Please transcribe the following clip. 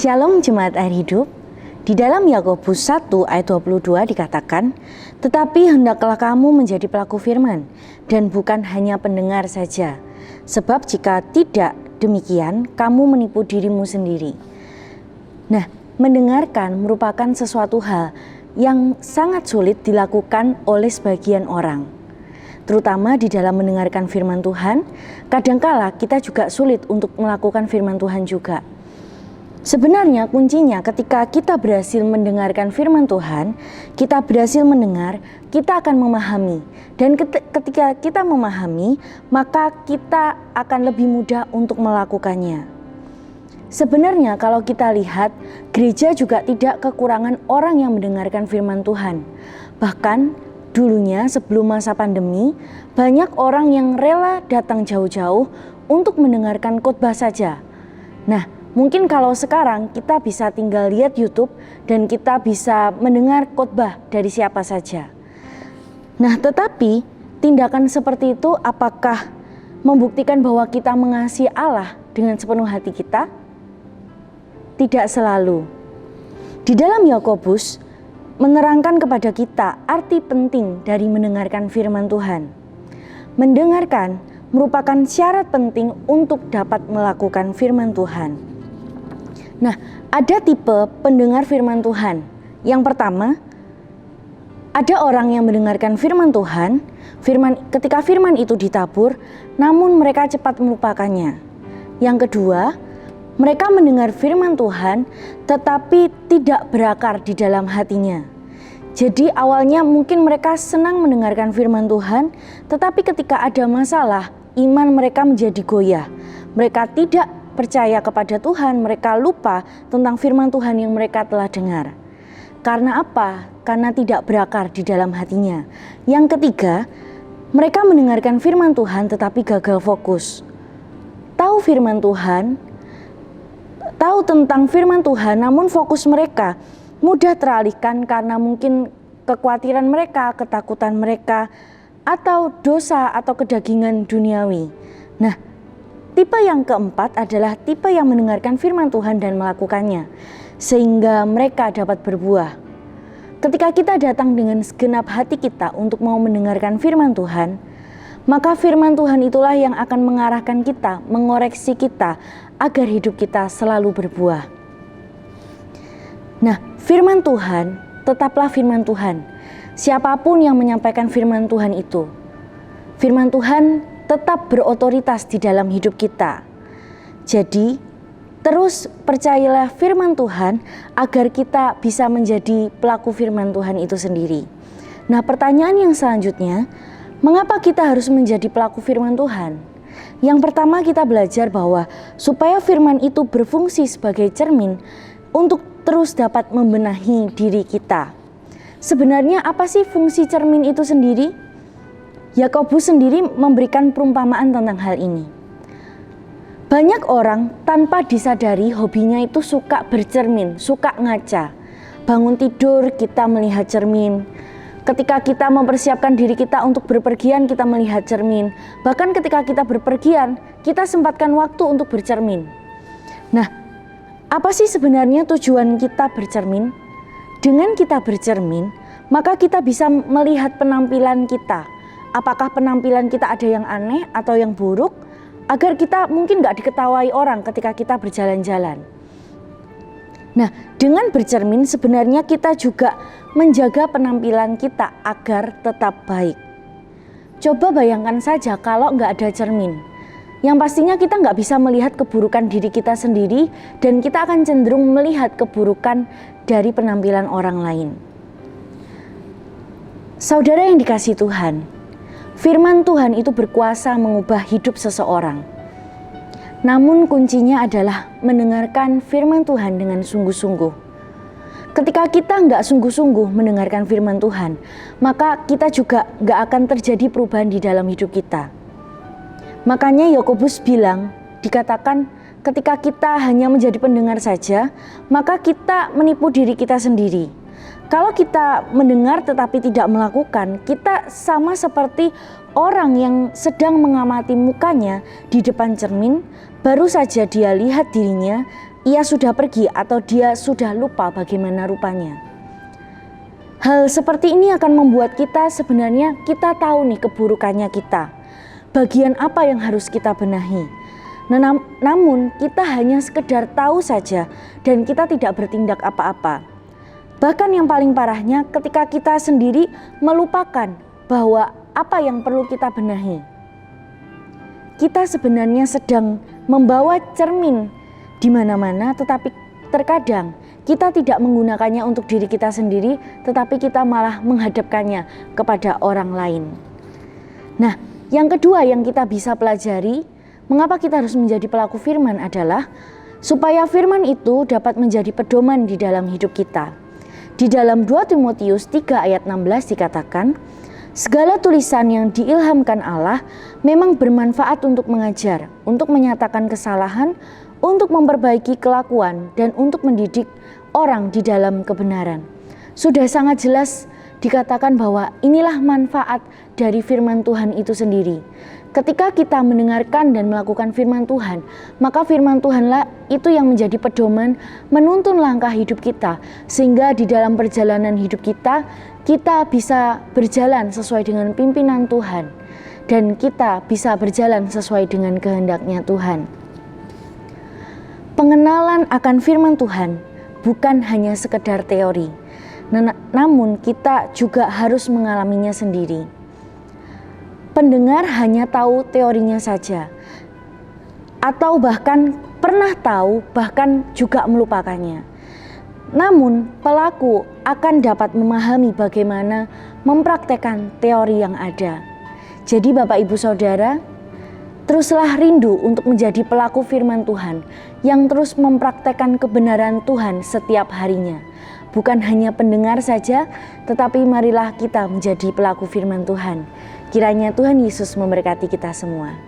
Shalom Jemaat Air Hidup. Di dalam Yakobus 1 ayat 22 dikatakan, "Tetapi hendaklah kamu menjadi pelaku firman dan bukan hanya pendengar saja. Sebab jika tidak demikian, kamu menipu dirimu sendiri." Nah, mendengarkan merupakan sesuatu hal yang sangat sulit dilakukan oleh sebagian orang. Terutama di dalam mendengarkan firman Tuhan, kadangkala kita juga sulit untuk melakukan firman Tuhan juga. Sebenarnya kuncinya ketika kita berhasil mendengarkan firman Tuhan, kita berhasil mendengar, kita akan memahami. Dan ketika kita memahami, maka kita akan lebih mudah untuk melakukannya. Sebenarnya kalau kita lihat, gereja juga tidak kekurangan orang yang mendengarkan firman Tuhan. Bahkan dulunya sebelum masa pandemi, banyak orang yang rela datang jauh-jauh untuk mendengarkan khotbah saja. Nah, mungkin kalau sekarang kita bisa tinggal lihat YouTube dan kita bisa mendengar khotbah dari siapa saja. Nah, tetapi tindakan seperti itu apakah membuktikan bahwa kita mengasihi Allah dengan sepenuh hati kita? Tidak selalu. Di dalam Yakobus menerangkan kepada kita arti penting dari mendengarkan firman Tuhan. Mendengarkan merupakan syarat penting untuk dapat melakukan firman Tuhan. Nah, ada tipe pendengar firman Tuhan. Yang pertama, ada orang yang mendengarkan firman Tuhan, ketika firman itu ditabur, namun mereka cepat melupakannya. Yang kedua, mereka mendengar firman Tuhan, tetapi tidak berakar di dalam hatinya. Jadi awalnya mungkin mereka senang mendengarkan firman Tuhan, tetapi ketika ada masalah, iman mereka menjadi goyah. Mereka tidak percaya kepada Tuhan, mereka lupa tentang firman Tuhan yang mereka telah dengar. Karena apa? Karena tidak berakar di dalam hatinya. Yang ketiga, mereka mendengarkan firman Tuhan tetapi gagal fokus. Tahu firman Tuhan, tahu tentang firman Tuhan, namun fokus mereka mudah teralihkan karena mungkin kekhawatiran mereka, ketakutan mereka, atau dosa atau kedagingan duniawi. Nah, tipe yang keempat adalah tipe yang mendengarkan firman Tuhan dan melakukannya, sehingga mereka dapat berbuah. Ketika kita datang dengan segenap hati kita untuk mau mendengarkan firman Tuhan, maka firman Tuhan itulah yang akan mengarahkan kita, mengoreksi kita, agar hidup kita selalu berbuah. Nah, firman Tuhan tetaplah firman Tuhan. Siapapun yang menyampaikan firman Tuhan itu, firman Tuhan tetap berotoritas di dalam hidup kita. Jadi, terus percayalah firman Tuhan agar kita bisa menjadi pelaku firman Tuhan itu sendiri. Nah, pertanyaan yang selanjutnya, mengapa kita harus menjadi pelaku firman Tuhan? Yang pertama, kita belajar bahwa supaya firman itu berfungsi sebagai cermin untuk terus dapat membenahi diri kita. Sebenarnya apa sih fungsi cermin itu sendiri? Yakobus sendiri memberikan perumpamaan tentang hal ini. Banyak orang tanpa disadari hobinya itu suka bercermin, suka ngaca. Bangun tidur kita melihat cermin. Ketika kita mempersiapkan diri kita untuk berpergian, kita melihat cermin. Bahkan ketika kita berpergian, kita sempatkan waktu untuk bercermin. Nah, apa sih sebenarnya tujuan kita bercermin? Dengan kita bercermin, maka kita bisa melihat penampilan kita. Apakah penampilan kita ada yang aneh atau yang buruk, agar kita mungkin gak diketahui orang ketika kita berjalan-jalan. Nah, dengan bercermin sebenarnya kita juga menjaga penampilan kita agar tetap baik. Coba bayangkan saja kalau gak ada cermin. Yang pastinya kita gak bisa melihat keburukan diri kita sendiri, dan kita akan cenderung melihat keburukan dari penampilan orang lain. Saudara yang dikasihi Tuhan, firman Tuhan itu berkuasa mengubah hidup seseorang. Namun kuncinya adalah mendengarkan firman Tuhan dengan sungguh-sungguh. Ketika kita nggak sungguh-sungguh mendengarkan firman Tuhan, maka kita juga nggak akan terjadi perubahan di dalam hidup kita. Makanya Yakobus bilang, dikatakan ketika kita hanya menjadi pendengar saja, maka kita menipu diri kita sendiri. Kalau kita mendengar tetapi tidak melakukan, kita sama seperti orang yang sedang mengamati mukanya di depan cermin, baru saja dia lihat dirinya, ia sudah pergi atau dia sudah lupa bagaimana rupanya. Hal seperti ini akan membuat kita sebenarnya kita tahu nih keburukannya kita. Bagian apa yang harus kita benahi. Namun kita hanya sekedar tahu saja dan kita tidak bertindak apa-apa. Bahkan yang paling parahnya ketika kita sendiri melupakan bahwa apa yang perlu kita benahi. Kita sebenarnya sedang membawa cermin di mana-mana, tetapi terkadang kita tidak menggunakannya untuk diri kita sendiri, tetapi kita malah menghadapkannya kepada orang lain. Nah, yang kedua yang kita bisa pelajari, mengapa kita harus menjadi pelaku firman adalah supaya firman itu dapat menjadi pedoman di dalam hidup kita. Di dalam 2 Timotius 3 ayat 16 dikatakan, segala tulisan yang diilhamkan Allah memang bermanfaat untuk mengajar, untuk menyatakan kesalahan, untuk memperbaiki kelakuan, dan untuk mendidik orang di dalam kebenaran. Sudah sangat jelas dikatakan bahwa inilah manfaat dari firman Tuhan itu sendiri. Ketika kita mendengarkan dan melakukan firman Tuhan, maka firman Tuhanlah itu yang menjadi pedoman menuntun langkah hidup kita, sehingga di dalam perjalanan hidup kita bisa berjalan sesuai dengan pimpinan Tuhan, dan kita bisa berjalan sesuai dengan kehendaknya Tuhan. Pengenalan akan firman Tuhan bukan hanya sekedar teori, namun kita juga harus mengalaminya sendiri. Pendengar hanya tahu teorinya saja, atau bahkan pernah tahu, bahkan juga melupakannya. Namun pelaku akan dapat memahami bagaimana mempraktekkan teori yang ada. Jadi Bapak Ibu Saudara, teruslah rindu untuk menjadi pelaku firman Tuhan yang terus mempraktekkan kebenaran Tuhan setiap harinya. Bukan hanya pendengar saja, tetapi marilah kita menjadi pelaku firman Tuhan. Kiranya Tuhan Yesus memberkati kita semua.